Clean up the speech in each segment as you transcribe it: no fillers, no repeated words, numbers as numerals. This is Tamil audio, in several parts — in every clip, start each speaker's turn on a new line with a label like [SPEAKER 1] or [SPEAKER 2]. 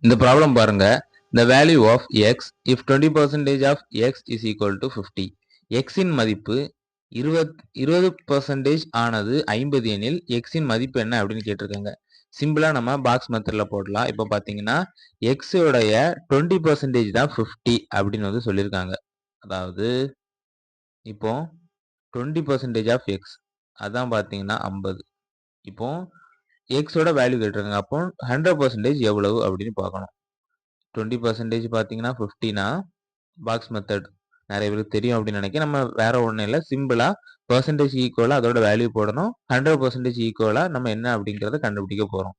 [SPEAKER 1] இந்த ப்ராப்ளம் பாருங்க. the value of x if 20% of x is equal to 50. x இன் மதிப்பு 20% ஆனது 50 எனில் x இன் மதிப்பு என்ன அப்படின்னு கேட்டிருக்காங்க. சிம்பிளா நம்ம பாக்ஸ் மெத்தட்ல போடலாம். இப்போ பாத்தீங்கன்னா x உடைய 20% தான் 50 அப்படின்னு வந்து சொல்லியிருக்காங்க. அதாவது இப்போ 20% of x அதான் பாத்தீங்கன்னா 50. இப்போ x ஓட வேல்யூ கேட்டிருக்காங்க. அப்போ 100% எவ்வளவு அப்படின்னு பார்க்கணும். 20% பார்த்தீங்கன்னா 50னா பாக்ஸ் மெத்தட் நிறைய பேருக்கு தெரியும் அப்படின்னு நினைக்கிறேன். நம்ம வேற ஒன்றும் இல்லை, சிம்பிளா பெர்சன்டேஜ் ஈக்குவலாக அதோட வேல்யூ போடணும். 100% ஈக்குவலாக நம்ம என்ன அப்படிங்கிறத கண்டுபிடிக்க போகிறோம்.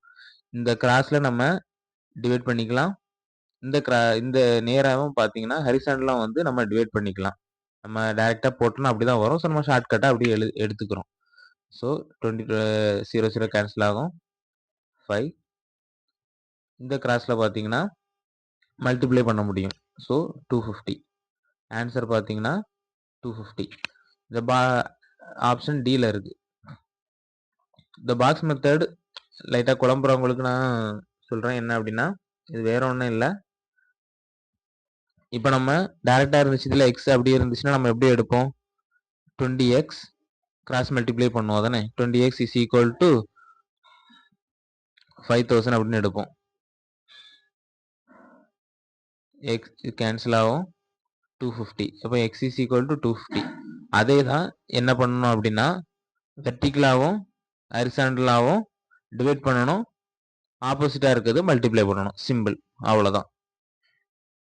[SPEAKER 1] இந்த கிராஸில் நம்ம டிவைட் பண்ணிக்கலாம். இந்த நேராகவும் பார்த்தீங்கன்னா ஹரிசாண்டலாம் வந்து நம்ம டிவைட் பண்ணிக்கலாம். நம்ம டைரெக்டாக போட்டோம்னா அப்படி தான் வரும். ஸோ நம்ம ஷார்ட்கட்டாக அப்படியே எடுத்துக்கிறோம். ஸோ 0 கேன்சல் ஆகும். 5 இந்த கிராஸில் பார்த்தீங்கன்னா மல்டிப்ளை பண்ண முடியும். ஸோ 250 ஆன்சர் பார்த்தீங்கன்னா 250. இந்த ஆப்ஷன் டில இருக்கு. இந்த பாக்ஸ் மெத்தட் லைட்டாக குழம்புறவங்களுக்கு நான் சொல்கிறேன் என்ன அப்படின்னா, இது வேற ஒன்றும் இல்லை. இப்போ நம்ம டேரெக்டாக இருந்துச்சு, இதில் எக்ஸ் அப்படியே இருந்துச்சுன்னா நம்ம எப்படி எடுப்போம்? 20x கிராஸ் மல்டிப்ளை பண்ணுவோம் தானே. 20x இஸ் ஈக்குவல் டு 5000 அப்படின்னு எடுப்போம். எக்ஸ் கேன்சல் ஆகும். 250. அப்போ எக்ஸ் இஸ் ஈக்குவல் டு 250. அதே தான் என்ன பண்ணணும் அப்படின்னா, வெர்டிகலாகவும் ஹரிசாண்டலாகவும் டிவைட் பண்ணணும். ஆப்போசிட்டாக இருக்கிறது மல்டிப்ளை பண்ணணும். சிம்பிள், அவ்வளோதான்.